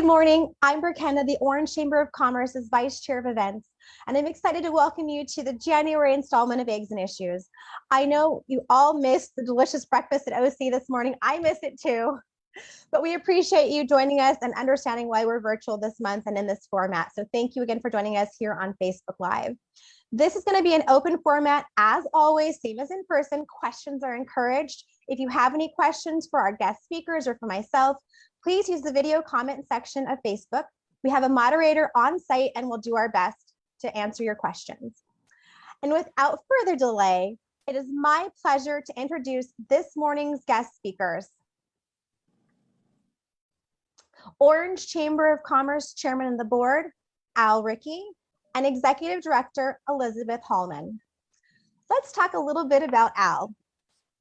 Good morning. I'm Berkenda, the Orange Chamber of Commerce's Vice Chair of Events, and I'm excited to welcome you to the January installment of Eggs and Issues. I know you all missed the delicious breakfast at OC this morning. I miss it too, but we appreciate you joining us and understanding why we're virtual this month and in this format. So thank you again for joining us here on Facebook Live. This is going to be an open format. As always, same as in person, questions are encouraged. If you have any questions for our guest speakers or for myself, please use the video comment section of Facebook. We have a moderator on site and we'll do our best to answer your questions. And without further delay, it is my pleasure to introduce this morning's guest speakers. Orange Chamber of Commerce Chairman of the Board, Al Ricci, and Executive Director, Elizabeth Holloman. Let's talk a little bit about Al.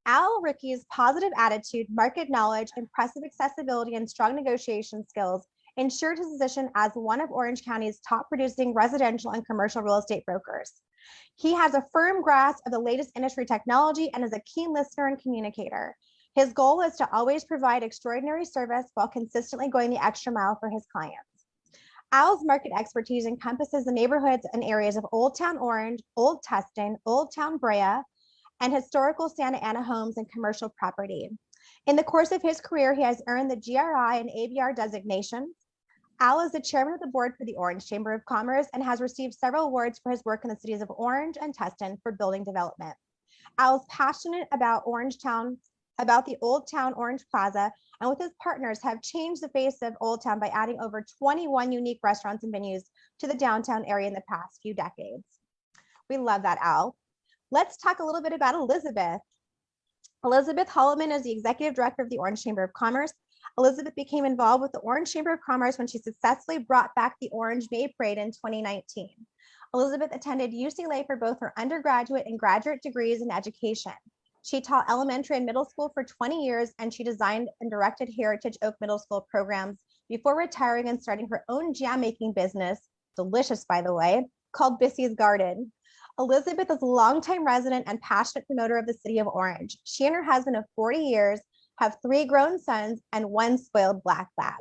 Al Ricci's positive attitude, market knowledge, impressive accessibility, and strong negotiation skills ensured his position as one of Orange County's top producing residential and commercial real estate brokers. He has a firm grasp of the latest industry technology and is a keen listener and communicator. His goal is to always provide extraordinary service while consistently going the extra mile for his clients. Al's market expertise encompasses the neighborhoods and areas of Old Town Orange, Old Tustin, Old Town Brea, and historical Santa Ana homes and commercial property. In the course of his career, he has earned the GRI and ABR designations. Al is the chairman of the board for the Orange Chamber of Commerce and has received several awards for his work in the cities of Orange and Tustin for building development. Al is passionate about the Old Town Orange Plaza, and with his partners have changed the face of Old Town by adding over 21 unique restaurants and venues to the downtown area in the past few decades. We love that, Al. Let's talk a little bit about Elizabeth. Elizabeth Holloman is the executive director of the Orange Chamber of Commerce. Elizabeth became involved with the Orange Chamber of Commerce when she successfully brought back the Orange May Parade in 2019. Elizabeth attended UCLA for both her undergraduate and graduate degrees in education. She taught elementary and middle school for 20 years, and she designed and directed Heritage Oak Middle School programs before retiring and starting her own jam making business, delicious by the way, called Bissy's Garden. Elizabeth is a longtime resident and passionate promoter of the city of Orange. She and her husband of 40 years have 3 grown sons and 1 spoiled black lab.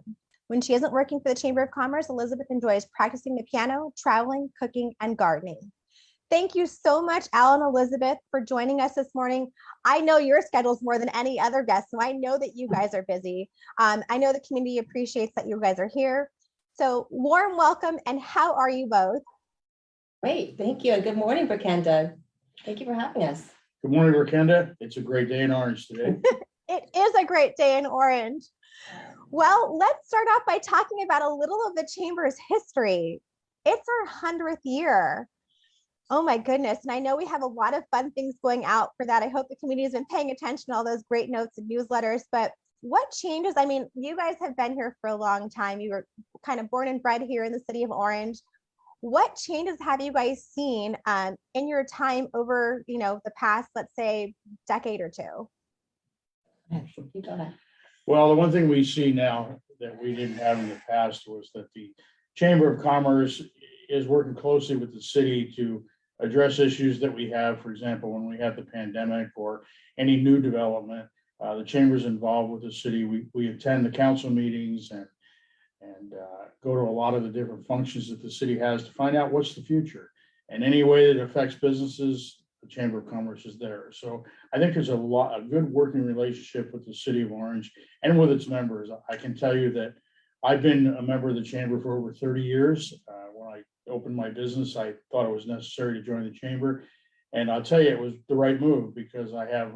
When she isn't working for the Chamber of Commerce, Elizabeth enjoys practicing the piano, traveling, cooking, and gardening. Thank you so much, Al and Elizabeth, for joining us this morning. I know your schedule's more than any other guest, so I know that you guys are busy. I know the community appreciates that you guys are here. So warm welcome, and how are you both? Great, thank you, and good morning, Berkenda. Thank you for having us. Good morning, Berkenda. It's a great day in Orange today. It is a great day in Orange. Well, let's start off by talking about a little of the Chamber's history. It's our 100th year. Oh my goodness. And I know we have a lot of fun things going out for that. I hope the community has been paying attention to all those great notes and newsletters, but what changes? I mean, you guys have been here for a long time. You were kind of born and bred here in the city of Orange. What changes have you guys seen in your time over, the past, let's say, decade or two? Well, the one thing we see now that we didn't have in the past was that the Chamber of Commerce is working closely with the city to address issues that we have. For example, when we have the pandemic or any new development, the Chamber's involved with the city. We attend the council meetings and go to a lot of the different functions that the city has to find out what's the future. And any way that affects businesses, the Chamber of Commerce is there. So I think there's a good working relationship with the city of Orange and with its members. I can tell you that I've been a member of the Chamber for over 30 years. When I opened my business, I thought it was necessary to join the Chamber. And I'll tell you, it was the right move because I have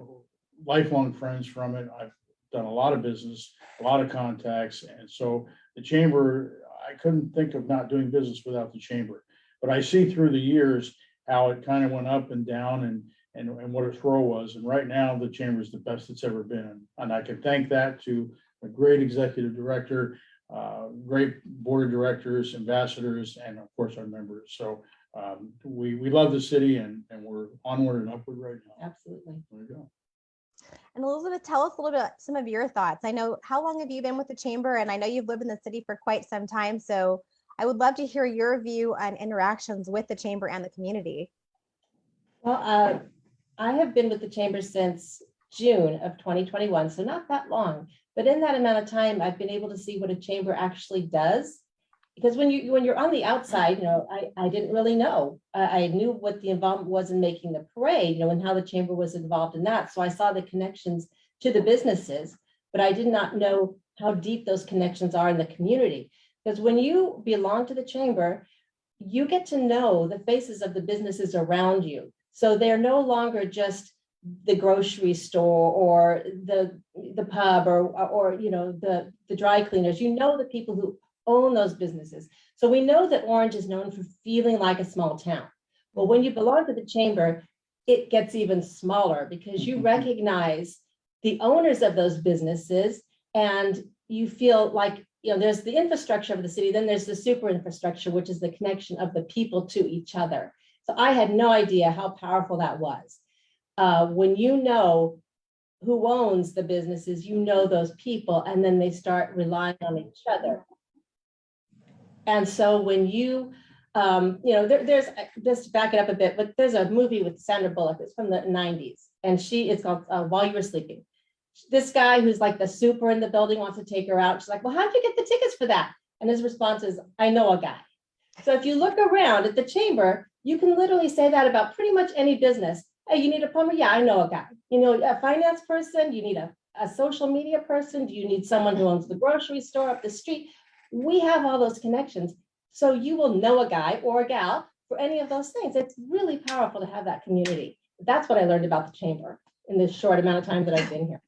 lifelong friends from it. I've done a lot of business, a lot of contacts. And so the Chamber, I couldn't think of not doing business without the Chamber. But I see through the years how it kind of went up and down and what its role was. And right now, the Chamber is the best it's ever been. And I can thank that to a great executive director, great board of directors, ambassadors, and of course our members. So we love the city and we're onward and upward right now. Absolutely. There we go. And Elizabeth, tell us a little bit some of your thoughts. I know, how long have you been with the Chamber? And I know you've lived in the city for quite some time. So I would love to hear your view on interactions with the Chamber and the community. Well, I have been with the Chamber since June of 2021, so not that long. But in that amount of time, I've been able to see what a chamber actually does. Because when you're on the outside, I didn't really know. I knew what the involvement was in making the parade, and how the chamber was involved in that. So I saw the connections to the businesses, but I did not know how deep those connections are in the community. Because when you belong to the chamber, you get to know the faces of the businesses around you. So they're no longer just the grocery store or the pub or the dry cleaners. The people who own those businesses. So we know that Orange is known for feeling like a small town. But when you belong to the chamber, it gets even smaller because you recognize the owners of those businesses, and you feel like, there's the infrastructure of the city, then there's the super infrastructure, which is the connection of the people to each other. So I had no idea how powerful that was. When you know who owns the businesses, those people, and then they start relying on each other. And so when there's just to back it up a bit, but there's a movie with Sandra Bullock. It's from the 90s, and it's called While You Were Sleeping. This guy who's like the super in the building wants to take her out. She's like, well, how'd you get the tickets for that? And his response is, I know a guy. So if you look around at the chamber, you can literally say that about pretty much any business. Hey, you need a plumber? Yeah, I know a guy. A finance person, you need a social media person, do you need someone who owns the grocery store up the street? We have all those connections. So you will know a guy or a gal for any of those things. It's really powerful to have that community. That's what I learned about the chamber in this short amount of time that I've been here.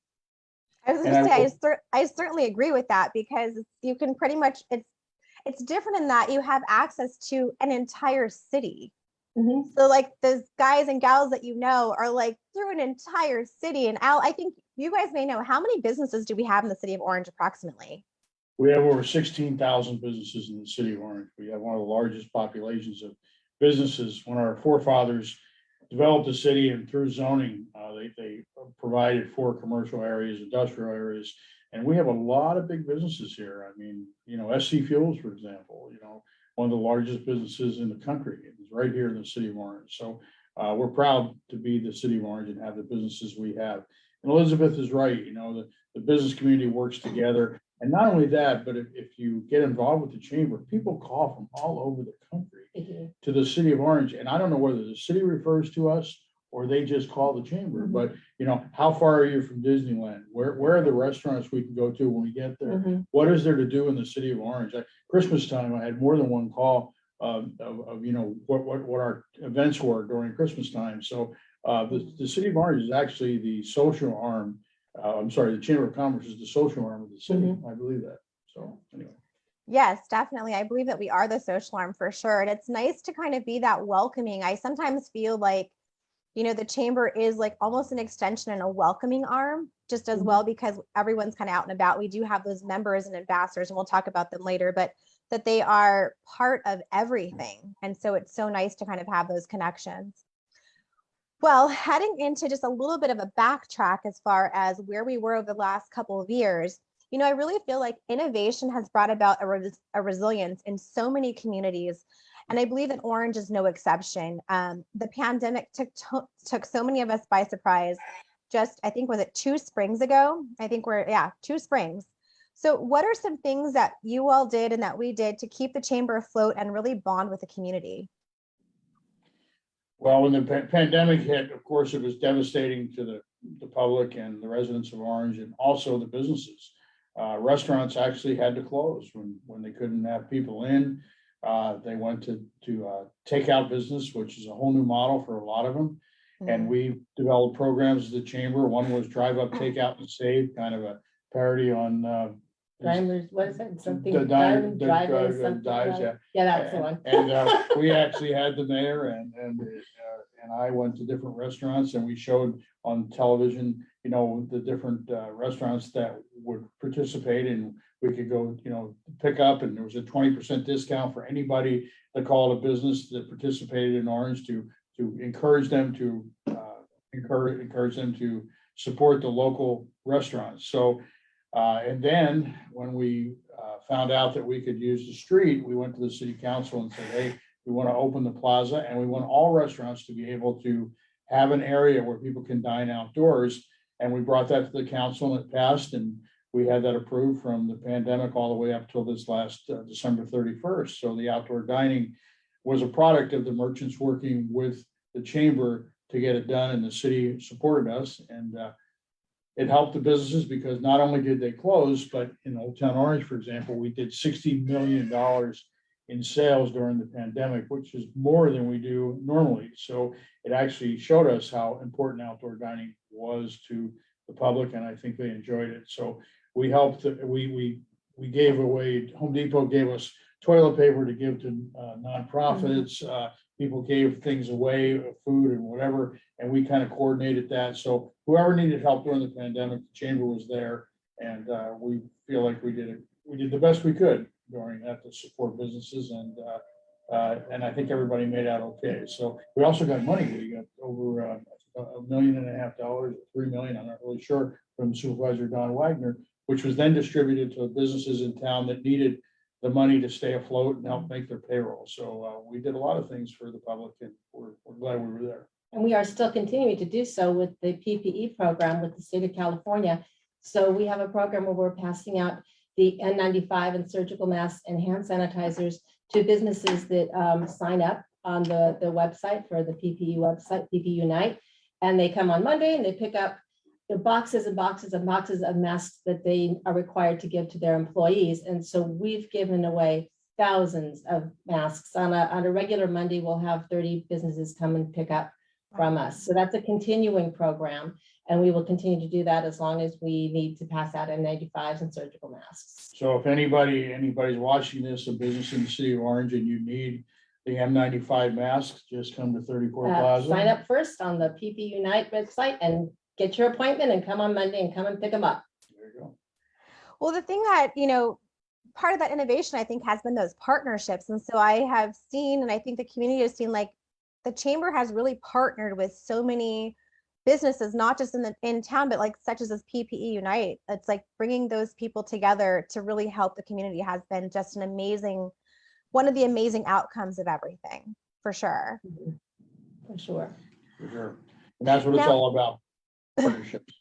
I was going to say, I certainly agree with that, because you can pretty much, it's different in that you have access to an entire city. Mm-hmm. So like those guys and gals that are like through an entire city. And Al, I think you guys may know, how many businesses do we have in the city of Orange approximately? We have over 16,000 businesses in the city of Orange. We have one of the largest populations of businesses. When our forefathers developed the city and through zoning, they provided for commercial areas, industrial areas, and we have a lot of big businesses here. I mean, SC Fuels, for example, one of the largest businesses in the country. It's right here in the city of Orange. So we're proud to be the city of Orange and have the businesses we have. And Elizabeth is right. The business community works together. And not only that, but if you get involved with the chamber, people call from all over the country to the city of Orange. And I don't know whether the city refers to us or they just call the chamber. Mm-hmm. But, how far are you from Disneyland? Where are the restaurants we can go to when we get there? Mm-hmm. What is there to do in the city of Orange? Christmas time, I had more than one call of what our events were during Christmas time. So the city of Orange is actually the social arm. The Chamber of Commerce is the social arm of the city. Mm-hmm. I believe that. So anyway. Yes, definitely. I believe that we are the social arm for sure. And it's nice to kind of be that welcoming. I sometimes feel like, the chamber is like almost an extension and a welcoming arm just as well, because everyone's kind of out and about. We do have those members and ambassadors, and we'll talk about them later, but that they are part of everything. And so it's so nice to kind of have those connections. Well, heading into just a little bit of a backtrack as far as where we were over the last couple of years, I really feel like innovation has brought about a resilience in so many communities. And I believe that Orange is no exception. The pandemic took so many of us by surprise. I think, was it 2 springs ago? I think 2 springs. So what are some things that you all did and that we did to keep the chamber afloat and really bond with the community? Well, when the pandemic hit, of course, it was devastating to the public and the residents of Orange, and also the businesses. Restaurants actually had to close when they couldn't have people in. They went to takeout business, which is a whole new model for a lot of them. Mm-hmm. And we developed programs as the chamber. One was Drive Up, Take Out, and Save, kind of a parody on Diners, what is it? Something. Dives, yeah, that's the one. And we actually had the mayor and I went to different restaurants, and we showed on television, the different restaurants that would participate, and we could go, pick up, and there was a 20% discount for anybody that called a business that participated in Orange to encourage them to encourage them to support the local restaurants. So. And then when we found out that we could use the street, we went to the city council and said, hey, we want to open the plaza, and we want all restaurants to be able to have an area where people can dine outdoors. And we brought that to the council and it passed, and we had that approved from the pandemic all the way up till this last December 31st. So the outdoor dining was a product of the merchants working with the chamber to get it done, and the city supported us. And it helped the businesses because not only did they close, but in Old Town Orange, for example, we did $60 million in sales during the pandemic, which is more than we do normally. So it actually showed us how important outdoor dining was to the public, and I think they enjoyed it. So we helped, we gave away, Home Depot gave us toilet paper to give to nonprofits. People gave things away, food and whatever, and we kind of coordinated that. So whoever needed help during the pandemic, the chamber was there, and we feel like we did the best we could during that to support businesses, and I think everybody made out okay. So we also got money. We got over $1.5 million, $3 million, I'm not really sure, from Supervisor Don Wagner, which was then distributed to businesses in town that needed the money to stay afloat and help make their payroll. So we did a lot of things for the public, and we're glad we were there. And we are still continuing to do so with the PPE program with the state of California. So we have a program where we're passing out the N95 and surgical masks and hand sanitizers to businesses that sign up on the website for the PPE website, PPE Unite. And they come on Monday and they pick up the boxes and boxes and boxes of masks that they are required to give to their employees. And so we've given away thousands of masks. On a regular Monday, we'll have 30 businesses come and pick up from us. So that's a continuing program, and we will continue to do that as long as we need to pass out N95s and surgical masks. So if anybody's watching this, a business in the city of Orange, and you need the N95 masks, just come to 34 Plaza. Sign up first on the PPE Unite website and get your appointment and come on Monday and come and pick them up. There you go. Well, the thing that, part of that innovation, I think, has been those partnerships. And so I have seen, and I think the community has seen, like, the chamber has really partnered with so many businesses, not just in town, but like such as this PPE Unite. It's like bringing those people together to really help the community has been just one of the amazing outcomes of everything, for sure. For sure. For sure. And that's what it's all about. Partnerships.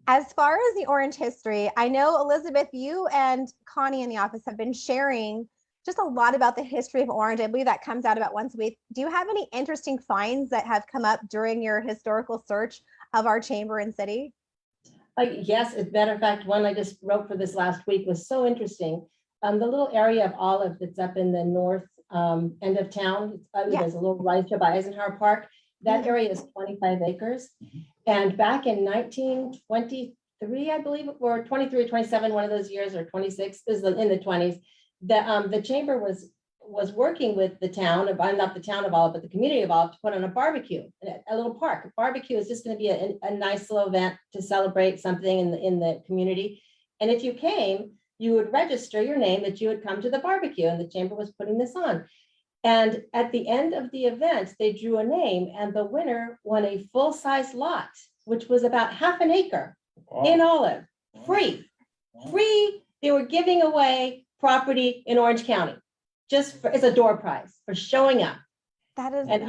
As far as the Orange history, I know, Elizabeth, you and Connie in the office have been sharing just a lot about the history of Orange. I believe that comes out about once a week. Do you have any interesting finds that have come up during your historical search of our chamber and city? Yes, as a matter of fact, one I just wrote for this last week was so interesting. The little area of Olive that's up in the north end of town, there's a little right there by Eisenhower Park. That area is 25 acres. And back in 1923, I believe, or 23 or 27, one of those years, or 26, this is in the 20s, the chamber was working with the town of, not the town of Olive, but the community of Olive, to put on a barbecue, a little park. A barbecue is just going to be a nice little event to celebrate something in the community. And if you came, you would register your name that you would come to the barbecue, and the chamber was putting this on. And at the end of the event, they drew a name, and the winner won a full-size lot, which was about half an acre in Olive, free. They were giving away property in Orange County, just as a door prize for showing up. That is And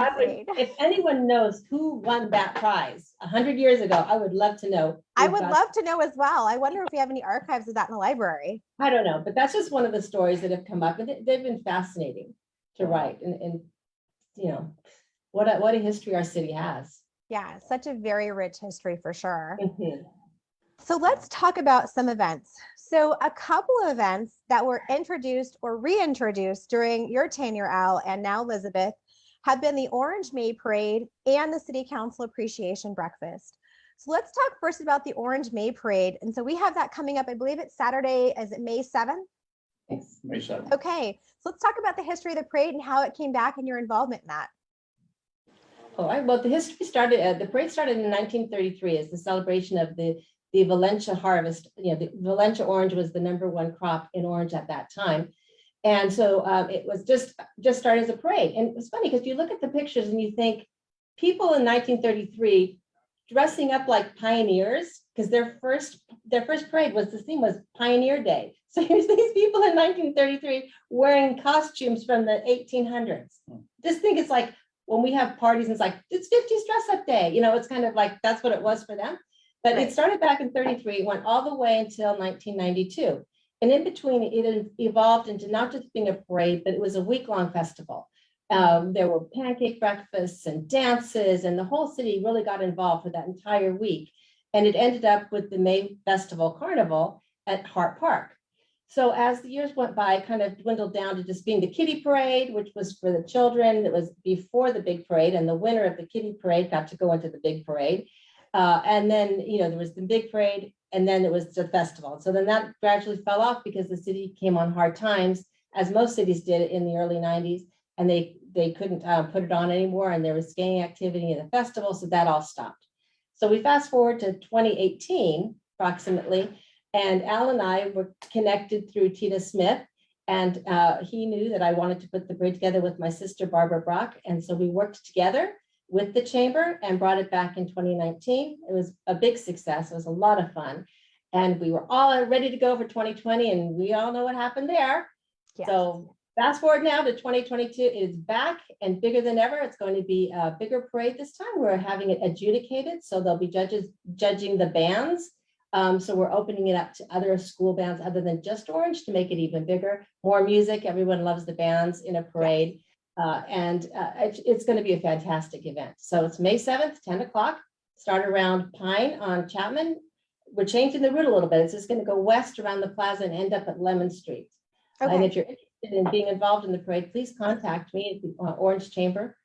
if anyone knows who won that prize 100 years ago, I would love to know. I would love to know as well. I wonder if we have any archives of that in the library. I don't know, but that's just one of the stories that have come up, and they've been fascinating to write. And what a history our city has. Yeah, such a very rich history, for sure. Mm-hmm. So let's talk about some events. So a couple of events that were introduced or reintroduced during your tenure, Al, and now Elizabeth, have been the Orange May Parade and the City Council Appreciation Breakfast. So let's talk first about the Orange May Parade. And so we have that coming up, I believe it's Saturday, is it May 7th? Yes. May 7th. Okay, so let's talk about the history of the parade and how it came back and your involvement in that. All right, well, the parade started in 1933 as the celebration of the Valencia harvest. The Valencia orange was the #1 crop in Orange at that time. And so it was just started as a parade. And it's funny because you look at the pictures and you think people in 1933 dressing up like pioneers, because their first parade was, the theme was Pioneer Day. So here's these people in 1933 wearing costumes from the 1800s. Just think it's like when we have parties and it's like, it's 50s dress up day. It's kind of like, that's what it was for them. But Right. it started back in 33, went all the way until 1992. And in between, it evolved into not just being a parade, but it was a week-long festival. There were pancake breakfasts and dances, and the whole city really got involved for that entire week. And it ended up with the May Festival Carnival at Hart Park. So as the years went by, it kind of dwindled down to just being the kiddie parade, which was for the children. It was before the big parade, and the winner of the kiddie parade got to go into the big parade. And then, there was the big parade, and then it was the festival. So then that gradually fell off because the city came on hard times, as most cities did in the early 90s, and they couldn't put it on anymore, and there was gang activity in the festival, so that all stopped. So we fast forward to 2018, approximately, and Al and I were connected through Tina Smith, and he knew that I wanted to put the parade together with my sister, Barbara Brock, and so we worked together with the chamber and brought it back in 2019. It was a big success. It was a lot of fun. And we were all ready to go for 2020, and we all know what happened there. Yes. So fast forward now to 2022, it is back and bigger than ever. It's going to be a bigger parade this time. We're having it adjudicated, so there'll be judges judging the bands. So we're opening it up to other school bands other than just Orange to make it even bigger. More music. Everyone loves the bands in a parade. It's going to be a fantastic event. So it's May 7th, 10 o'clock, start around Pine on Chapman. We're changing the route a little bit. It's just going to go west around the plaza and end up at Lemon Street. Okay. And if you're interested in being involved in the parade, please contact me at the Orange Chamber,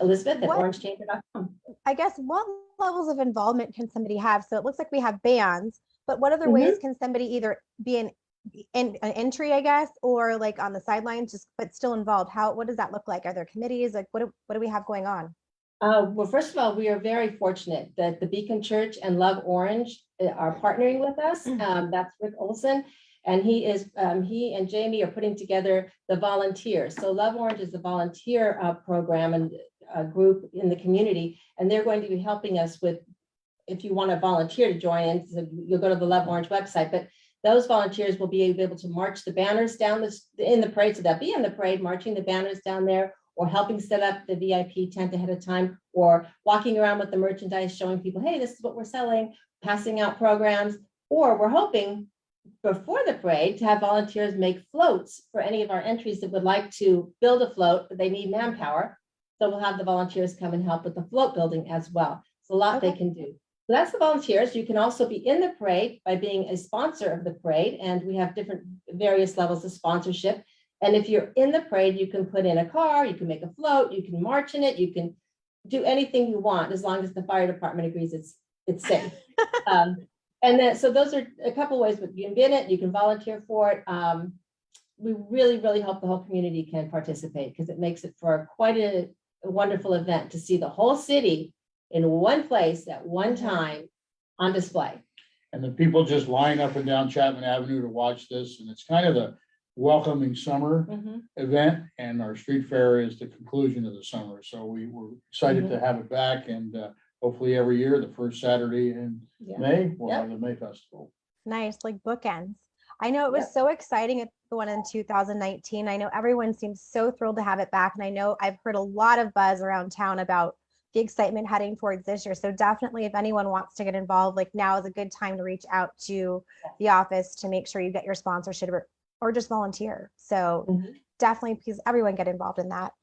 Elizabeth at orangechamber.com. I guess what levels of involvement can somebody have? So it looks like we have bands, but what other ways can somebody either be in an entry, I guess, or like on the sidelines, just but still involved? What does that look like? Are there committees? Like what do we have going on? Well, first of all, we are very fortunate that the Beacon Church and Love Orange are partnering with us. That's Rick Olson, and he and Jamie are putting together the volunteers. So Love Orange is a volunteer program and a group in the community, and they're going to be helping us with, if you want to volunteer to join in, so you'll go to the Love Orange website, but those volunteers will be able to march the banners down in the parade. So they'll be in the parade, marching the banners down there, or helping set up the VIP tent ahead of time, or walking around with the merchandise, showing people, hey, this is what we're selling, passing out programs. Or we're hoping before the parade to have volunteers make floats for any of our entries that would like to build a float, but they need manpower. So we'll have the volunteers come and help with the float building as well. It's a lot they can do. So that's the volunteers. You can also be in the parade by being a sponsor of the parade, and we have various levels of sponsorship. And if you're in the parade, you can put in a car, you can make a float, you can march in it, you can do anything you want as long as the fire department agrees it's safe. And then, so those are a couple ways, but you can be in it, you can volunteer for it. We really, really hope the whole community can participate, because it makes it for quite a wonderful event to see the whole city in one place at one time on display. And the people just line up and down Chapman Avenue to watch this, and it's kind of the welcoming summer event, and our street fair is the conclusion of the summer. So we were excited to have it back, and hopefully every year, the first Saturday in May, we'll have the May Festival. Nice, like bookends. I know it was so exciting at the one in 2019. I know everyone seems so thrilled to have it back. And I know I've heard a lot of buzz around town about the excitement heading towards this year. So definitely, if anyone wants to get involved, like now is a good time to reach out to the office to make sure you get your sponsorship or just volunteer. So definitely, please, everyone get involved in that.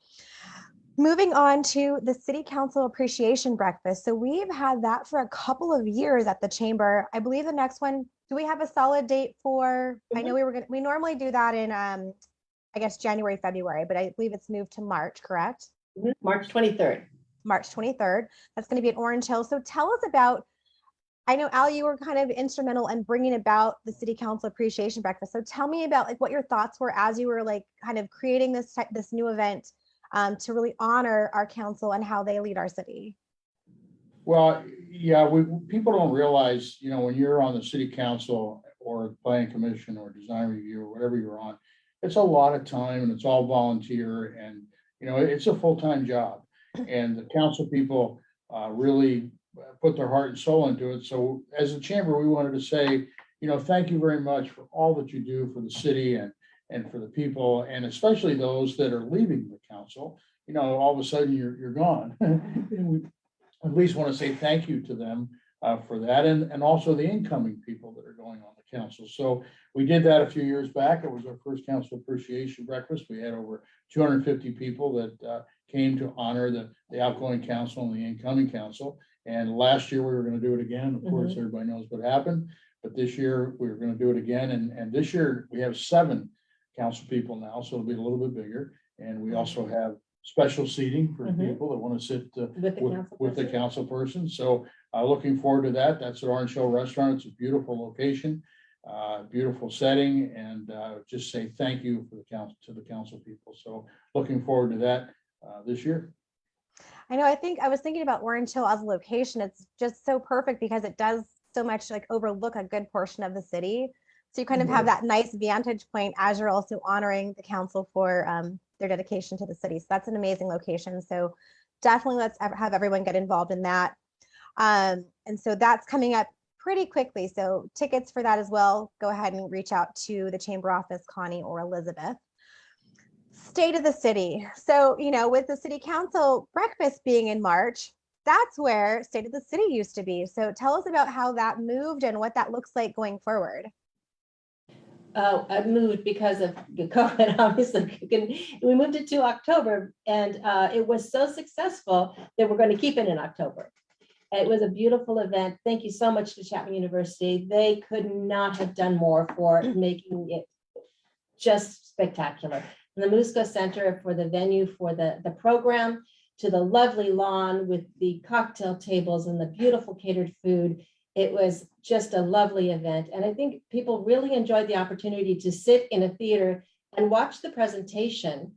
Moving on to the City Council Appreciation Breakfast. So we've had that for a couple of years at the Chamber. I believe the next one, do we have a solid date for? I know we normally do that in, I guess, January, February, but I believe it's moved to March, correct? March 23rd. March 23rd. That's going to be at Orange Hill. So tell us about, I know, Al, you were kind of instrumental in bringing about the City Council Appreciation Breakfast. So tell me about like what your thoughts were as you were like kind of creating this new event to really honor our council and how they lead our city. Well, yeah, people don't realize, when you're on the city council or planning commission or design review or whatever you're on, it's a lot of time and it's all volunteer, and it's a full-time job. And the council people really put their heart and soul into it. So as a chamber, we wanted to say, thank you very much for all that you do for the city and for the people, and especially those that are leaving the council. All of a sudden you're gone. And we at least want to say thank you to them for that, and also the incoming people that are going on the council. So we did that a few years back. It was our first council appreciation breakfast. We had over 250 people that came to honor the outgoing council and the incoming council. And last year we were going to do it again. Of course, everybody knows what happened, but this year we were going to do it again. And this year we have 7 council people now, so it'll be a little bit bigger. And we also have special seating for people that want to sit with the council person. So looking forward to that. That's at Orange Hill Restaurant. It's a beautiful location, beautiful setting, and just say thank you for the council people. So looking forward to that this year. I know, I was thinking about Orange Hill as a location. It's just so perfect because it does so much like overlook a good portion of the city. So you kind of have that nice vantage point as you're also honoring the council for their dedication to the city. So that's an amazing location. So definitely let's have everyone get involved in that. And so that's coming up pretty quickly. So tickets for that as well, go ahead and reach out to the chamber office, Connie or Elizabeth. State of the city. So, with the city council breakfast being in March, that's where State of the City used to be. So tell us about how that moved and what that looks like going forward. I moved because of the COVID, obviously. We moved it to October, and it was so successful that we're going to keep it in October. It was a beautiful event. Thank you so much to Chapman University. They could not have done more for making it just spectacular. From the Musco Center for the venue for the program, to the lovely lawn with the cocktail tables and the beautiful catered food. It was just a lovely event. And I think people really enjoyed the opportunity to sit in a theater and watch the presentation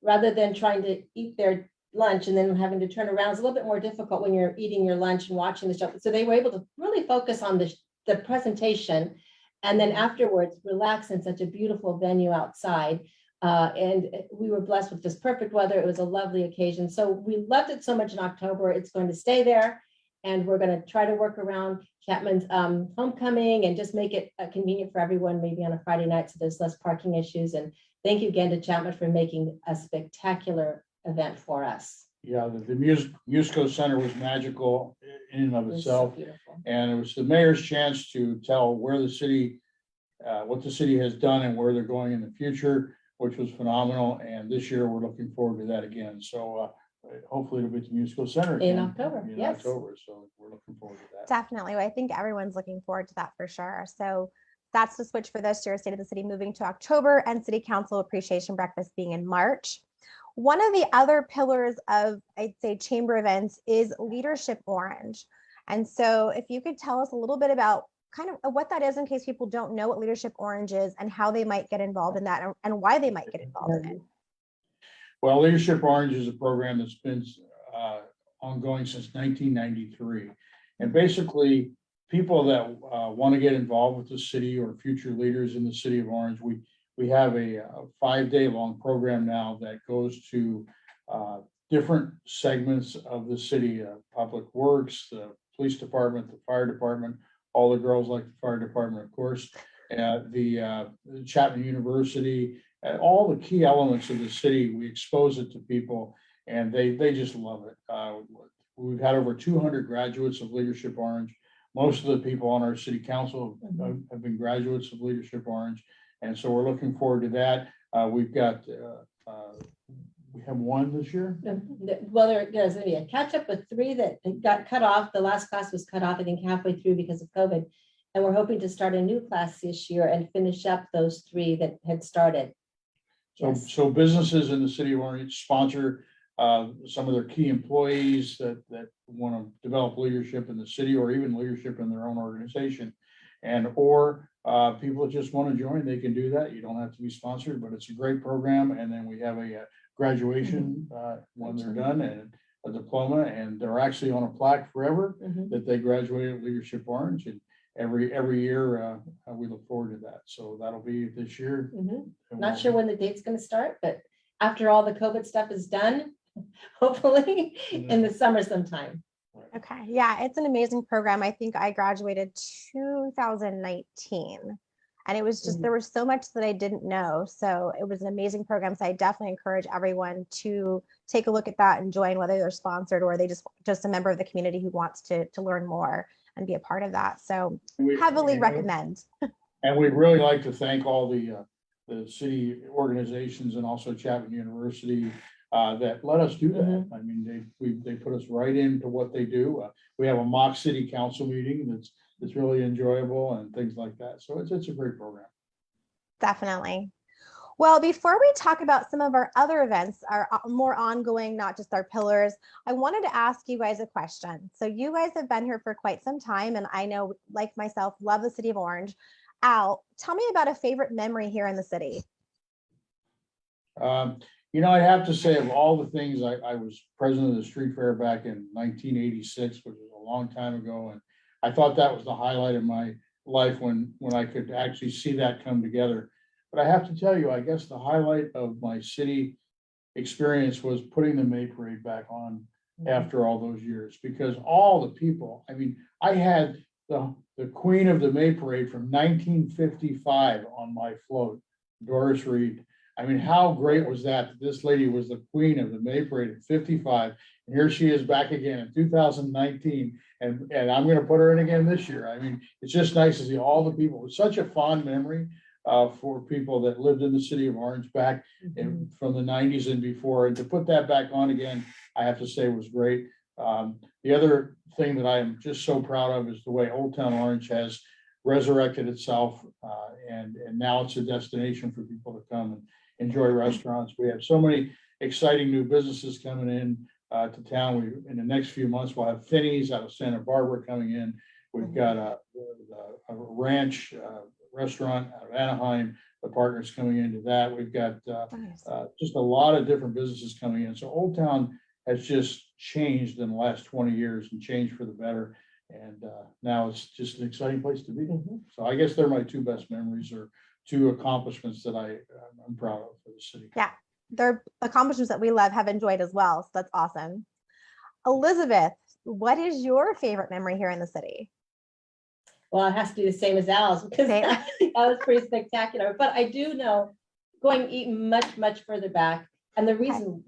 rather than trying to eat their lunch and then having to turn around. It's a little bit more difficult when you're eating your lunch and watching the show. So they were able to really focus on the presentation and then afterwards relax in such a beautiful venue outside. And we were blessed with this perfect weather. It was a lovely occasion. So we loved it so much in October. It's going to stay there. And we're going to try to work around Chapman's homecoming and just make it convenient for everyone, maybe on a Friday night, so there's less parking issues. And thank you again to Chapman for making a spectacular event for us. Yeah, the Musco Center was magical in and of itself. So and it was the mayor's chance to tell where the city, what the city has done and where they're going in the future, which was phenomenal. And this year we're looking forward to that again. So hopefully it'll be at the Musco Center again in October. Yes. October. So we're looking forward to that. Definitely. I think everyone's looking forward to that for sure. So that's the switch for this year, State of the City moving to October and City Council Appreciation Breakfast being in March. One of the other pillars of, I'd say, chamber events is Leadership Orange. And so if you could tell us a little bit about kind of what that is in case people don't know what Leadership Orange is and how they might get involved in that and why they might get involved in it. Well, Leadership Orange is a program that's been ongoing since 1993. And basically, people that want to get involved with the city or future leaders in the city of Orange, we have a 5-day-long program now that goes to different segments of the city, Public Works, the police department, the fire department, all the girls like the fire department, of course, the Chapman University, all the key elements of the city. We expose it to people and they just love it. We've had over 200 graduates of Leadership Orange. Most of the people on our city council have been graduates of Leadership Orange. And so we're looking forward to that. We've got, we have one this year. Well, there's going to be a catch up with 3 that got cut off. The last class was cut off, I think, halfway through because of COVID. And we're hoping to start a new class this year and finish up those 3 that had started. So, Yes. so businesses in the city of Orange sponsor some of their key employees that want to develop leadership in the city or even leadership in their own organization. Or people that just want to join, they can do that. You don't have to be sponsored, but it's a great program. And then we have a graduation when they're done and a diploma, and they're actually on a plaque forever that they graduated Leadership Orange. And every year we look forward to that. So that'll be this year. Not sure when the date's going to start, but after all the COVID stuff is done, hopefully in the summer sometime. Okay. Yeah, it's an amazing program. I think I graduated 2019 and it was just, there was so much that I didn't know. So it was an amazing program. So I definitely encourage everyone to take a look at that and join, whether they're sponsored or they just a member of the community who wants to learn more and be a part of that. So We- heavily and- recommend. And we'd really like to thank all the city organizations and also Chapman University that let us do that. I mean, they put us right into what they do. We have a mock city council meeting that's really enjoyable and things like that. So it's a great program. Definitely. Well, before we talk about some of our other events, our more ongoing, not just our pillars, I wanted to ask you guys a question. So you guys have been here for quite some time, and I know, like myself, love the city of Orange. Al, tell me about a favorite memory here in the city. I have to say, of all the things, I was president of the street fair back in 1986, which was a long time ago. And I thought that was the highlight of my life when I could actually see that come together. But I have to tell you, I guess the highlight of my city experience was putting the May Parade back on after all those years, because all the people, I mean, I had the Queen of the May Parade from 1955 on my float, Doris Reed. I mean, how great was that? This lady was the Queen of the May Parade at 55, and here she is back again in 2019, and I'm going to put her in again this year. I mean, it's just nice to see all the people. It's such a fond memory for people that lived in the city of Orange back from the 90s and before, and to put that back on again, I have to say was great. The other thing that I am just so proud of is the way Old Town Orange has resurrected itself, and now it's a destination for people to come and enjoy restaurants. We have so many exciting new businesses coming in to town. In the next few months, we'll have Finney's out of Santa Barbara coming in. We've got a ranch restaurant out of Anaheim, the partners coming into that. We've got just a lot of different businesses coming in. So Old Town has just changed in the last 20 years and changed for the better. And now it's just an exciting place to be. So I guess they're my two best memories, or two accomplishments that I'm proud of for the city. Yeah, they're accomplishments that we love, have enjoyed as well. So that's awesome. Elizabeth, what is your favorite memory here in the city? Well, it has to be the same as Al's, because that was pretty spectacular. But I do know, going even much further back, and the reason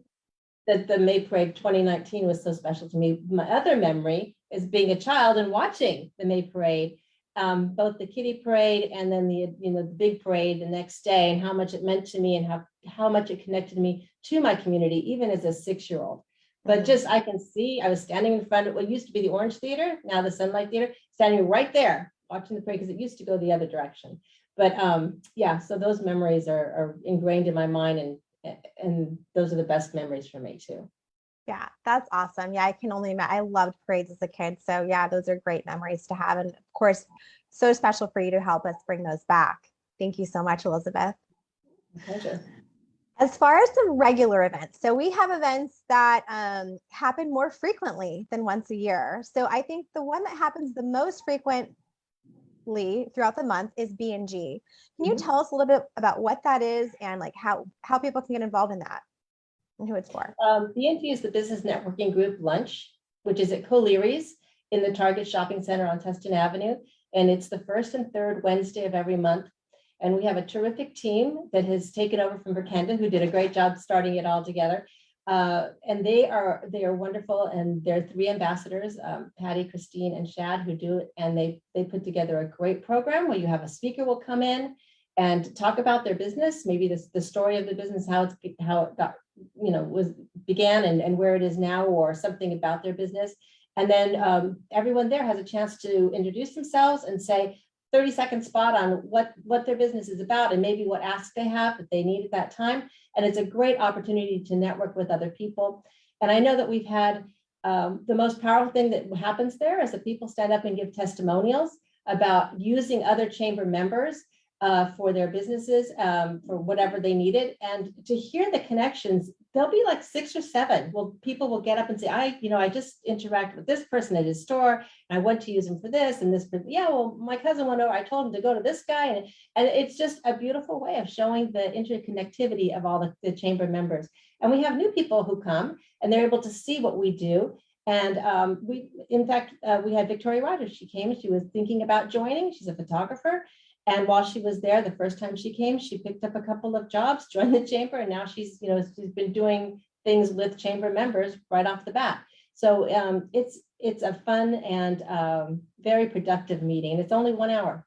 that the May Parade 2019 was so special to me, my other memory is being a child and watching the May Parade, both the kiddie parade and then the big parade the next day, and how much it meant to me, and how much it connected me to my community, even as a 6-year-old. But just, I can see, I was standing in front of what used to be the Orange Theater, now the Sunlight Theater, standing right there watching the parade, because it used to go the other direction. But yeah, so those memories are ingrained in my mind, and those are the best memories for me too. Yeah, that's awesome. Yeah, I can only imagine. I loved parades as a kid. So yeah, those are great memories to have. And of course, so special for you to help us bring those back. Thank you so much, Elizabeth. Pleasure. As far as some regular events, so we have events that happen more frequently than once a year. So I think the one that happens the most frequently throughout the month is B&G. Can you tell us a little bit about what that is, and like how people can get involved in that and who it's for? B&G is the business networking group lunch, which is at Colery's in the Target Shopping Center on Tustin Avenue. And it's the first and third Wednesday of every month. And we have a terrific team that has taken over from Berkenda, who did a great job starting it all together. And they are wonderful. And there are 3 ambassadors, Patty, Christine, and Shad, who do it. And they put together a great program where you have a speaker will come in and talk about their business, maybe the story of the business, how it got, began and where it is now, or something about their business. And then everyone there has a chance to introduce themselves and say 30-second spot on what their business is about, and maybe what ask they have that they need at that time. And it's a great opportunity to network with other people. And I know that we've had the most powerful thing that happens there is that people stand up and give testimonials about using other chamber members for their businesses, for whatever they needed. And to hear the connections, there'll be like 6 or 7. Well, people will get up and say, I just interact with this person at his store, and I went to use him for this and this. Yeah, well, my cousin went over, I told him to go to this guy. And it's just a beautiful way of showing the interconnectivity of all the chamber members. And we have new people who come and they're able to see what we do. And we had Victoria Rogers. She came, she was thinking about joining. She's a photographer. And while she was there, the first time she came, she picked up a couple of jobs, joined the chamber, and now she's been doing things with chamber members right off the bat. So it's a fun and very productive meeting. It's only 1 hour.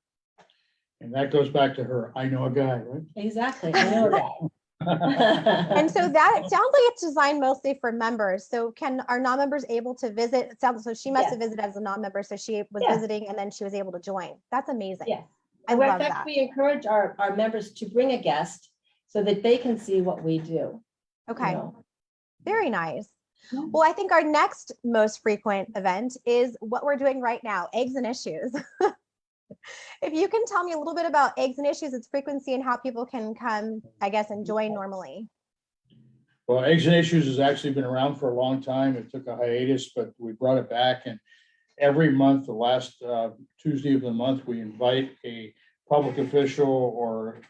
And that goes back to her, I know a guy, right? Exactly. I know that. And so that it sounds like it's designed mostly for members. So are non-members able to visit? It sounds so she must have Yes. visited as a non-member. So she was Yeah. visiting and then she was able to join. That's amazing. Yes. I Well, love in fact, that. we encourage our members to bring a guest so that they can see what we do. Okay. You know. Very nice. Yeah. Well, I think our next most frequent event is what we're doing right now, Eggs and Issues. If you can tell me a little bit about Eggs and Issues, its frequency, and how people can come, I guess, and join normally. Well, Eggs and Issues has actually been around for a long time. It took a hiatus, but we brought it back. And every month, the last Tuesday of the month, we invite a public official or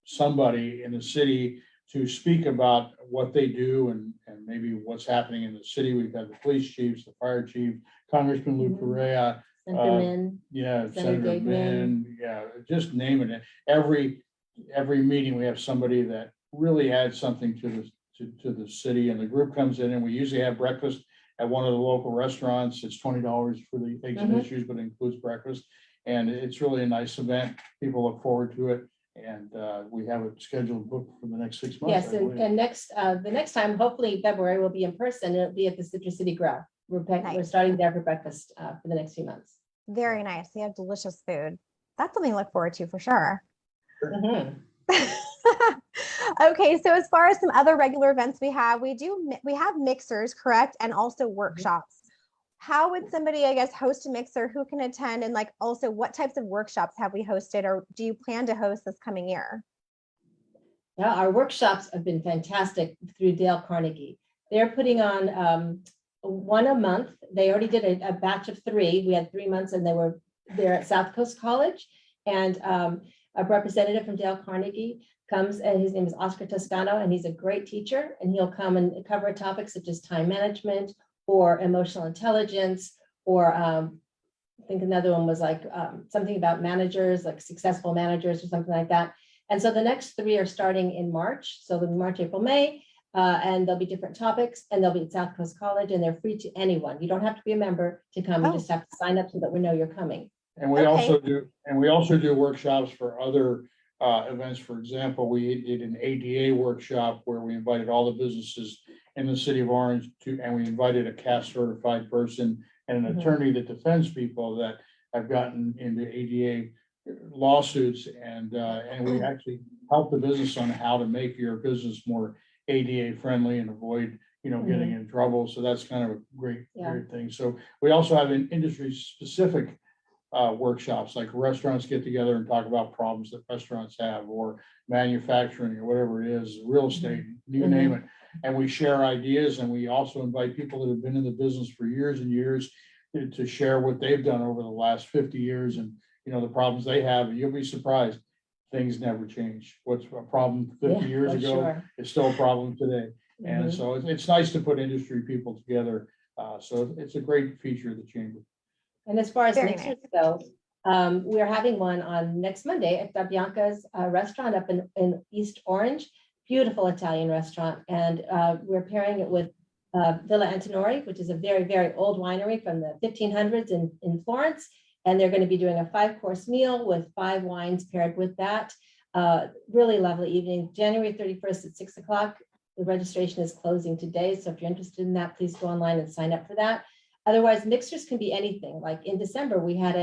somebody in the city to speak about what they do and maybe what's happening in the city. We've had the police chiefs, the fire chief, Congressman Lou Correa. Senator Min. Yeah, Senator Senator Gagnon. Min, yeah, just naming it. Every meeting, we have somebody that really adds something to the city, and the group comes in, and we usually have breakfast at one of the local restaurants. It's $20 for the Eggs and Issues, but it includes breakfast. And it's really a nice event. People look forward to it. And we have it scheduled booked for the next 6 months. Yes, and the next time, hopefully February, will be in person. It'll be at the Citrus City Grill. We're starting there for breakfast for the next few months. Very nice. You have delicious food. That's something to look forward to for sure. Mm-hmm. Okay, so as far as some other regular events we have mixers, correct, and also workshops. How would somebody, I guess, host a mixer? Who can attend? And like also what types of workshops have we hosted or do you plan to host this coming year? Yeah, our workshops have been fantastic through Dale Carnegie. They're putting on one a month. They already did a batch of 3. We had 3 months and they're at South Coast College. And a representative from Dale Carnegie comes, and his name is Oscar Toscano, and he's a great teacher. And he'll come and cover topics such as time management or emotional intelligence, or I think another one was like something about managers, like successful managers or something like that. And so the next 3 are starting in March. So the March, April, May, and there'll be different topics, and they'll be at South Coast College, and they're free to anyone. You don't have to be a member to come. You just have to sign up so that we know you're coming. And we also do workshops for other events. For example, we did an ADA workshop where we invited all the businesses in the city of Orange and we invited a CAS certified person and an attorney that defends people that have gotten into ADA lawsuits, and we actually help the business on how to make your business more ADA friendly and avoid getting in trouble. So that's kind of a great thing. So we also have an industry specific workshops, like restaurants get together and talk about problems that restaurants have, or manufacturing, or whatever it is, real estate, you name it. And we share ideas, and we also invite people that have been in the business for years and years to share what they've done over the last 50 years and the problems they have. And you'll be surprised, things never change. What's a problem 50 years ago is still a problem today. And so it's nice to put industry people together. So it's a great feature of the chamber. And as far as mixers go, we're having one on next Monday at Dabianca's restaurant up in East Orange. Beautiful Italian restaurant. And we're pairing it with Villa Antinori, which is a very, very old winery from the 1500s in Florence. And they're going to be doing a 5-course meal with 5 wines paired with that. Really lovely evening, January 31st at 6 o'clock. The registration is closing today. So if you're interested in that, please go online and sign up for that. Otherwise, mixers can be anything. Like in December, we had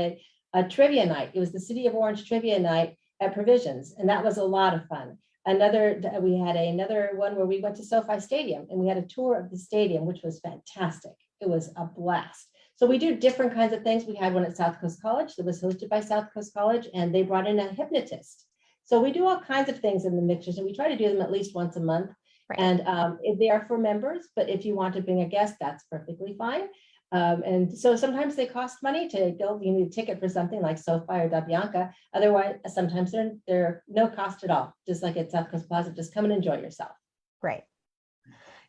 a trivia night. It was the City of Orange trivia night at Provisions, and that was a lot of fun. We had another one where we went to SoFi Stadium, and we had a tour of the stadium, which was fantastic. It was a blast. So we do different kinds of things. We had one at South Coast College that was hosted by South Coast College, and they brought in a hypnotist. So we do all kinds of things in the mixers, and we try to do them at least once a month. Right. And they are for members, but if you want to bring a guest, that's perfectly fine. And so sometimes they cost money to go. You need a ticket for something like SoFi or Dabianca. Otherwise, sometimes they're no cost at all. Just like at South Coast Plaza, just come and enjoy yourself. Great.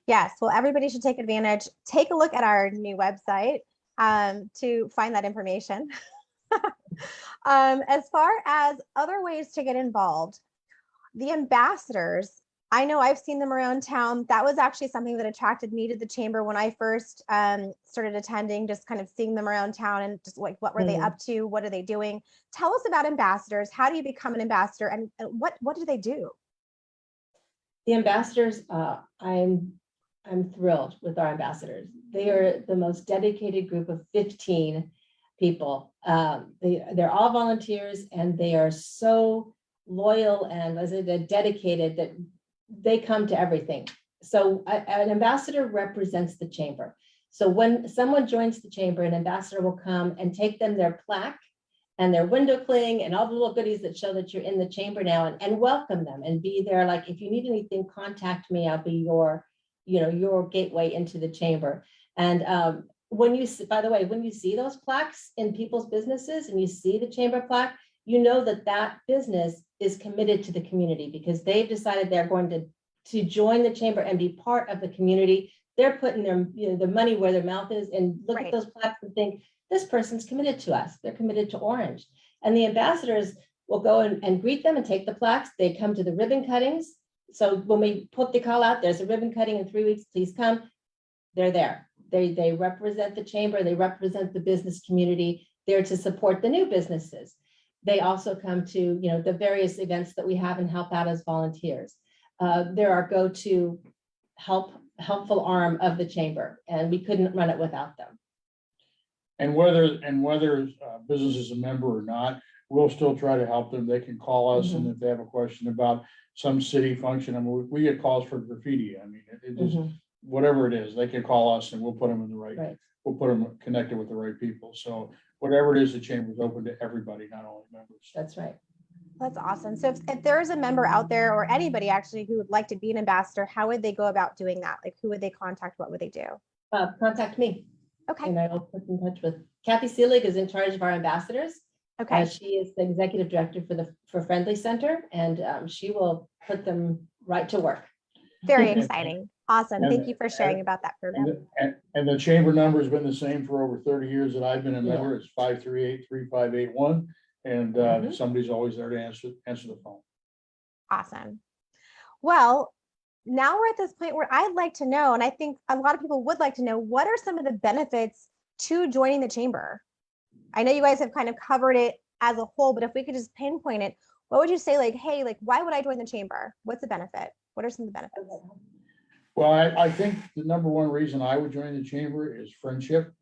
Yes. Well, everybody should take advantage. Take a look at our new website to find that information. As far as other ways to get involved, the ambassadors I know I've seen them around town. That was actually something that attracted me to the chamber when I first started attending, just kind of seeing them around town and just like, what were they up to? What are they doing? Tell us about ambassadors. How do you become an ambassador, and what do they do? The ambassadors, I'm thrilled with our ambassadors. They are the most dedicated group of 15 people. They're all volunteers, and they are so loyal and as dedicated that they come to everything. So an ambassador represents the chamber. So when someone joins the chamber, an ambassador will come and take them their plaque and their window cling and all the little goodies that show that you're in the chamber now, and welcome them and be there. Like, if you need anything, contact me. I'll be your gateway into the chamber. And when you, by the way, when you see those plaques in people's businesses and you see the chamber plaque, you know that that business is committed to the community because they've decided they're going to join the chamber and be part of the community. They're putting their money where their mouth is, and look at those plaques and think, this person's committed to us. They're committed to Orange. And the ambassadors will go and greet them and take the plaques. They come to the ribbon cuttings. So when we put the call out, there's a ribbon cutting in 3 weeks, please come. They're there. They represent the chamber. They represent the business community. They're to support the new businesses. They also come to, the various events that we have and help out as volunteers. They're our go-to helpful arm of the chamber, and we couldn't run it without them. And whether business is a member or not, we'll still try to help them. They can call us, and if they have a question about some city function, I mean, we get calls for graffiti. I mean, it is whatever it is, they can call us, and we'll put them in the right. We'll put them connected with the right people. So whatever it is, the chamber is open to everybody, not only members. That's right. That's awesome. So if there's a member out there, or anybody actually who would like to be an ambassador, how would they go about doing that? Like, who would they contact? What would they do? Contact me. Okay. And I will put in touch with Kathy Seelig, is in charge of our ambassadors. Okay. She is the executive director for Friendly Center, and she will put them right to work. Very exciting. Awesome. Thank you for sharing about that program. And the chamber number has been the same for over 30 years that I've been a member. It's 538-3581. And somebody's always there to answer the phone. Awesome. Well, now we're at this point where I'd like to know, and I think a lot of people would like to know, what are some of the benefits to joining the chamber? I know you guys have kind of covered it as a whole, but if we could just pinpoint it, what would you say, like, hey, like, why would I join the chamber? What's the benefit? What are some of the benefits? Well, I think the number one reason I would join the chamber is friendship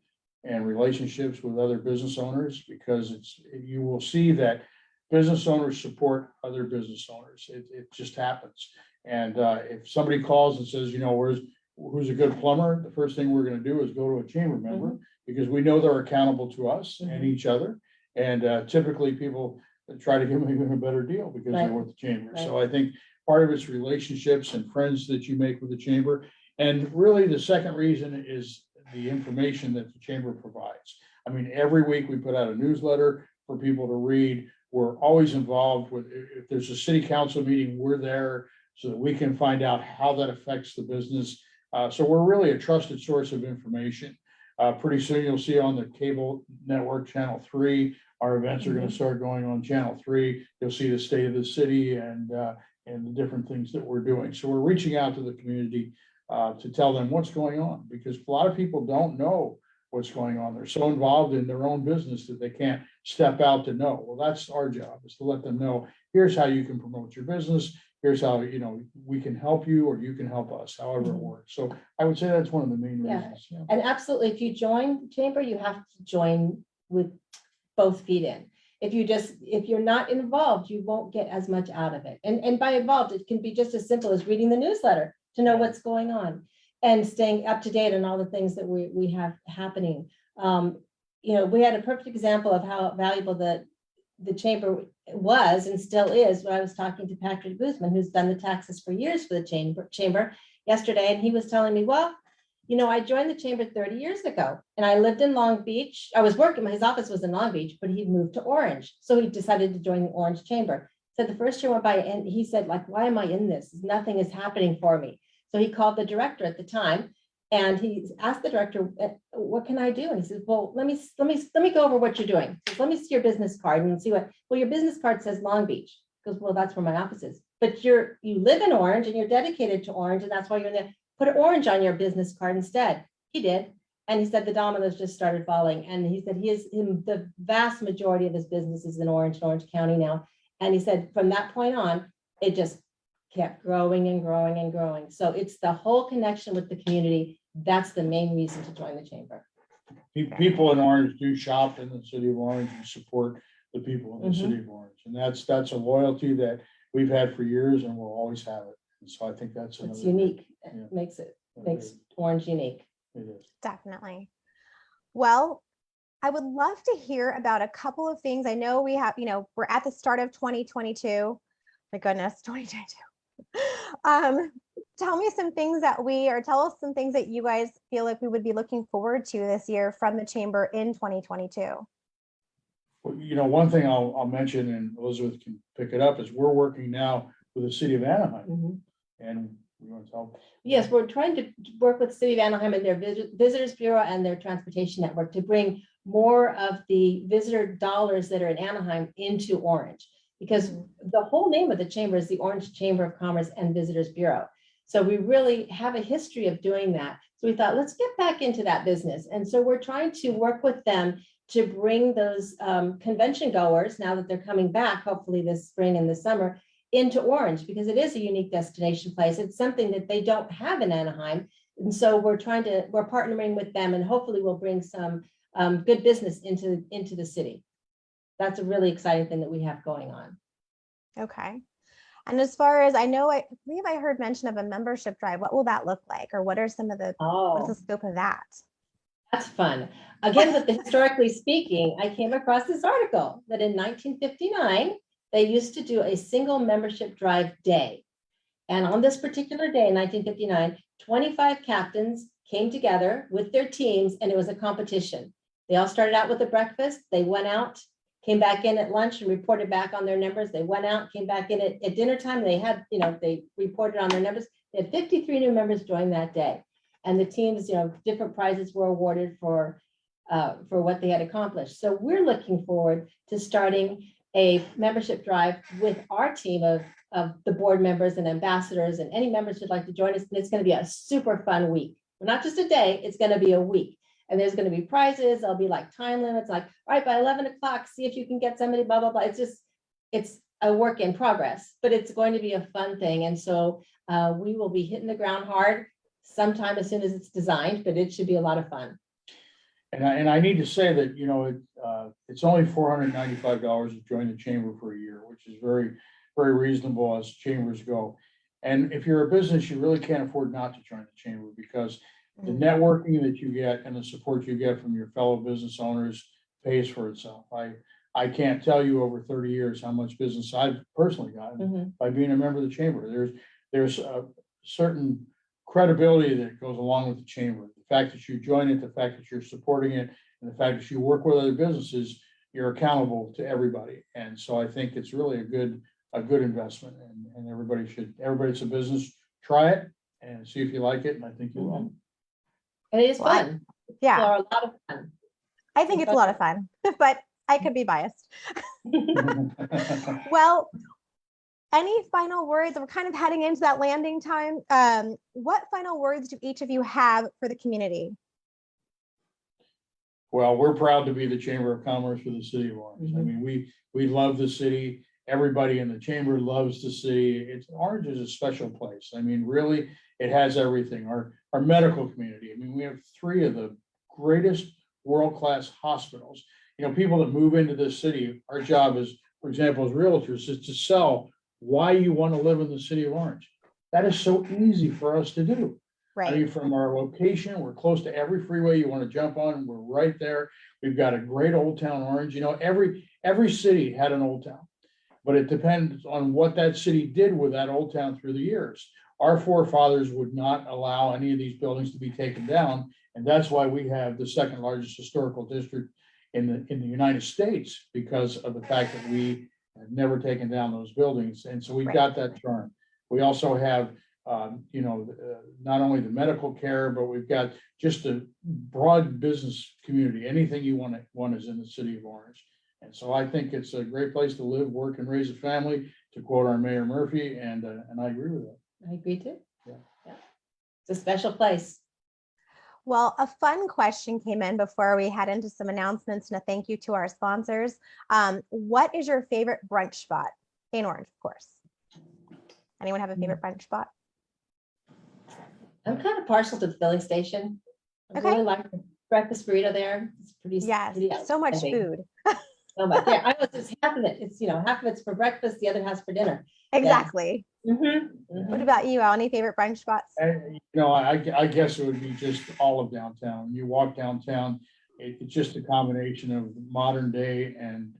and relationships with other business owners, because you will see that business owners support other business owners. It just happens. And if somebody calls and says, who's a good plumber, the first thing we're going to do is go to a chamber member, because we know they're accountable to us and each other. And typically people try to give them even a better deal because they're with the chamber. So I think part of it's relationships and friends that you make with the chamber. And really the second reason is the information that the chamber provides. I mean, every week we put out a newsletter for people to read. We're always involved with, if there's a city council meeting, we're there so that we can find out how that affects the business. So we're really a trusted source of information. Pretty soon you'll see on the cable network, Channel 3, our events are going to start going on Channel 3. You'll see the state of the city and the different things that we're doing. So we're reaching out to the community to tell them what's going on, because a lot of people don't know what's going on. They're so involved in their own business that they can't step out to know. Well, that's our job, is to let them know, here's how you can promote your business. Here's how, we can help you, or you can help us, however it works. So I would say that's one of the main reasons. Yeah. And absolutely, if you join the chamber, you have to join with both feet in. If you're not involved, you won't get as much out of it. And by involved, it can be just as simple as reading the newsletter to know what's going on and staying up to date on all the things that we have happening. We had a perfect example of how valuable the chamber was and still is when I was talking to Patrick Guzman, who's done the taxes for years for the chamber yesterday. And he was telling me, well, I joined the chamber 30 years ago and I lived in Long Beach. I was working, his office was in Long Beach, but he'd moved to Orange. So he decided to join the Orange Chamber. So the first year went by and he said, like, why am I in this? Nothing is happening for me. So he called the director at the time and he asked the director, what can I do? And he says, well, let me go over what you're doing. He says, let me see your business card and see well, your business card says Long Beach. He goes, well, that's where my office is. but you live in Orange and you're dedicated to Orange, and that's why you're in there. Put orange on your business card instead. He did. And he said the dominoes just started falling. And he said the vast majority of his business is in Orange County now. And he said from that point on, it just kept growing and growing and growing. So it's the whole connection with the community. That's the main reason to join the chamber. People in Orange do shop in the city of Orange and support the people in the city of Orange. And that's a loyalty that we've had for years and we'll always have it. And so I think that's It's another. unique. Yeah. It makes Orange unique. It is. Definitely. Well, I would love to hear about a couple of things. I know we have, we're at the start of 2022. My goodness, 2022. Tell me some things tell us some things that you guys feel like we would be looking forward to this year from the chamber in 2022. Well, one thing I'll mention, and Elizabeth can pick it up, is we're working now with the city of Anaheim. And we want to tell. Yes, we're trying to work with the city of Anaheim and their Visitors Bureau and their transportation network to bring more of the visitor dollars that are in Anaheim into Orange, because the whole name of the chamber is the Orange Chamber of Commerce and Visitors Bureau. So we really have a history of doing that. So we thought, let's get back into that business. And so we're trying to work with them to bring those convention goers, now that they're coming back, hopefully this spring and this summer, into Orange, because it is a unique destination place. It's something that they don't have in Anaheim. And so we're partnering with them, and hopefully we'll bring some good business into the city. That's a really exciting thing that we have going on. Okay. And as far as I know, I believe I heard mention of a membership drive. What will that look like? Or what are some of what's the scope of that? That's fun. Again, with the historically speaking, I came across this article that in 1959, they used to do a single membership drive day. And on this particular day in 1959, 25 captains came together with their teams, and it was a competition. They all started out with a breakfast. They went out, came back in at lunch and reported back on their numbers. They went out, came back in at dinner time. They had, they reported on their numbers. They had 53 new members join that day. And the teams, different prizes were awarded for what they had accomplished. So we're looking forward to starting a membership drive with our team of the board members and ambassadors and any members who'd like to join us. And it's going to be a super fun week. Not just a day, it's going to be a week. And there's going to be prizes. There'll be like time limits, like, all right, by 11 o'clock, see if you can get somebody, blah, blah, blah. It's a work in progress, but it's going to be a fun thing. And so we will be hitting the ground hard sometime as soon as it's designed, but it should be a lot of fun. And I need to say that, it's only $495 to join the chamber for a year, which is very, very reasonable as chambers go. And if you're a business, you really can't afford not to join the chamber, because the networking that you get and the support you get from your fellow business owners pays for itself. I can't tell you over 30 years how much business I've personally gotten by being a member of the chamber. There's a certain credibility that goes along with the chamber. The fact that you join it, the fact that you're supporting it, and the fact that you work with other businesses, you're accountable to everybody. And so I think it's really a good investment, and everybody's a business, try it and see if you like it. And I think you will. And it is fun. Yeah. A lot of fun. I think it's a lot of fun, but I could be biased. Well, any final words? We're kind of heading into that landing time. What final words do each of you have for the community? Well, we're proud to be the Chamber of Commerce for the city of Orange. I mean, we love the city. Everybody in the chamber loves the city. Orange is a special place. I mean, really, it has everything. Our medical community. I mean, we have 3 of the greatest world-class hospitals. People that move into this city, our job is, for example, as realtors, is to sell why you want to live in the city of Orange. That is so easy for us to do. Right. I mean, from our location, we're close to every freeway you want to jump on. We're right there. We've got a great Old Town Orange. Every city had an Old Town, but it depends on what that city did with that Old Town through the years. Our forefathers would not allow any of these buildings to be taken down, and that's why we have the second largest historical district in the United States, because of the fact that we have never taken down those buildings. And so we've got that charm. We also have not only the medical care, but we've got just a broad business community. Anything you want is in the city of Orange. And so I think it's a great place to live, work, and raise a family, to quote our Mayor Murphy, and I agree with that. I agree too. Yeah. Yeah. It's a special place. Well, a fun question came in before we head into some announcements and a thank you to our sponsors. What is your favorite brunch spot in Orange, of course? Anyone have a favorite brunch spot? I'm kind of partial to the filling station. I Okay. really like the breakfast burrito there. It's pretty. Yes, pretty so much outstanding. food. So much. Yeah, I was just half of it. It's, half of it's for breakfast, the other half's for dinner. Exactly. Mm-hmm. What about you, Al? Any favorite brunch spots? And, I guess it would be just all of downtown. You walk downtown, it's just a combination of modern day and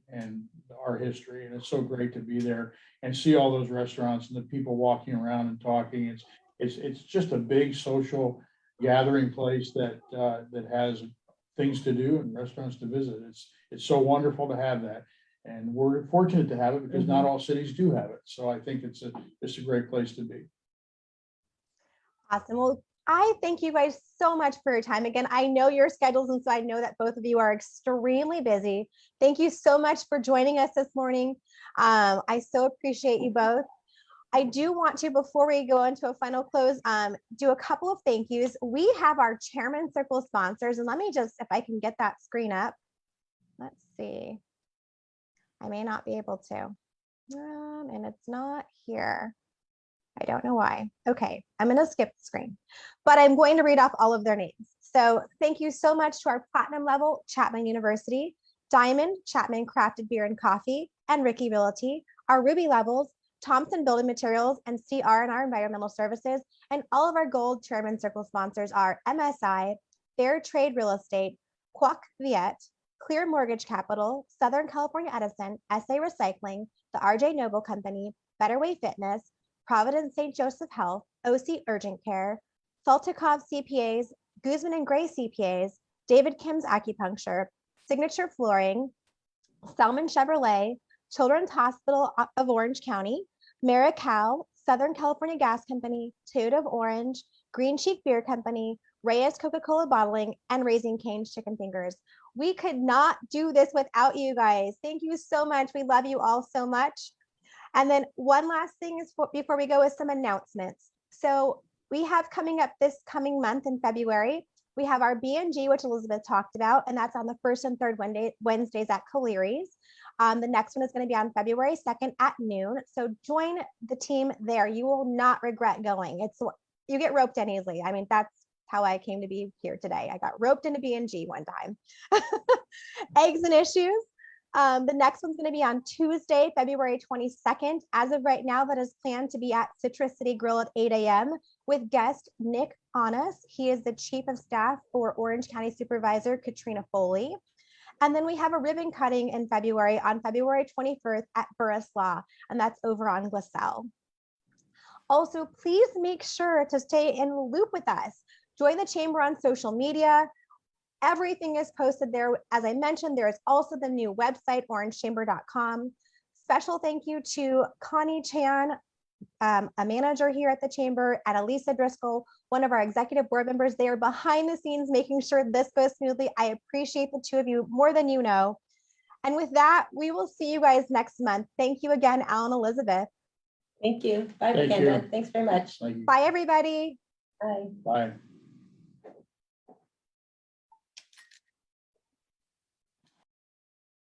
our history. And it's so great to be there and see all those restaurants and the people walking around and talking. It's just a big social gathering place that has things to do and restaurants to visit. It's so wonderful to have that. And we're fortunate to have it because not all cities do have it. So I think it's a great place to be. Awesome. Well, I thank you guys so much for your time. Again, I know your schedules, and so I know that both of you are extremely busy. Thank you so much for joining us this morning. I so appreciate you both. I do want to, before we go into a final close, do a couple of thank yous. We have our Chairman Circle sponsors, and let me just, if I can get that screen up. Let's see. I may not be able to. And it's not here. I don't know why. Okay, I'm going to skip the screen, but I'm going to read off all of their names. So thank you so much to our platinum level Chapman University, Diamond, Chapman Crafted Beer and Coffee, and Ricci Realty, our Ruby levels, Thompson Building Materials, and CR and our Environmental Services, and all of our gold Chairman Circle sponsors are MSI, Fair Trade Real Estate, Quoc Viet, Clear Mortgage Capital, Southern California Edison, SA Recycling, the RJ Noble Company, Better Way Fitness, Providence St. Joseph Health, OC Urgent Care, Saltikov CPAs, Guzman and Gray CPAs, David Kim's Acupuncture, Signature Flooring, Selman Chevrolet, Children's Hospital of Orange County, Marical, Southern California Gas Company, Toyota of Orange, Green Cheek Beer Company, Reyes Coca-Cola Bottling, and Raising Cane's Chicken Fingers. We could not do this without you guys. Thank you so much. We love you all so much. And then one last thing is before we go is some announcements. So we have coming up this coming month in February, we have our B&G, which Elizabeth talked about, and that's on the first and third Wednesdays at Caliri's. The next one is going to be on February 2nd at noon. So join the team there. You will not regret going. You get roped in easily. I mean, that's how I came to be here today. I got roped into B&G one time. Eggs and Issues. The next one's going to be on Tuesday, February 22nd. As of right now, that is planned to be at Citrus City Grill at 8 a.m. with guest Nick Onas. He is the Chief of Staff for Orange County Supervisor Katrina Foley. And then we have a ribbon cutting in February on February 21st at Burris Law, and that's over on Glassell. Also, please make sure to stay in the loop with us. Join the Chamber on social media. Everything is posted there. As I mentioned, there is also the new website, orangechamber.com. Special thank you to Connie Chan, a manager here at the Chamber, and Elisa Driscoll, one of our executive board members. They are behind the scenes making sure this goes smoothly. I appreciate the two of you more than you know. And with that, we will see you guys next month. Thank you again, Al and Elizabeth. Thank you. Bye, Thank Berkenda. you. Thanks very much. Thank you. Bye, everybody. Bye. Bye.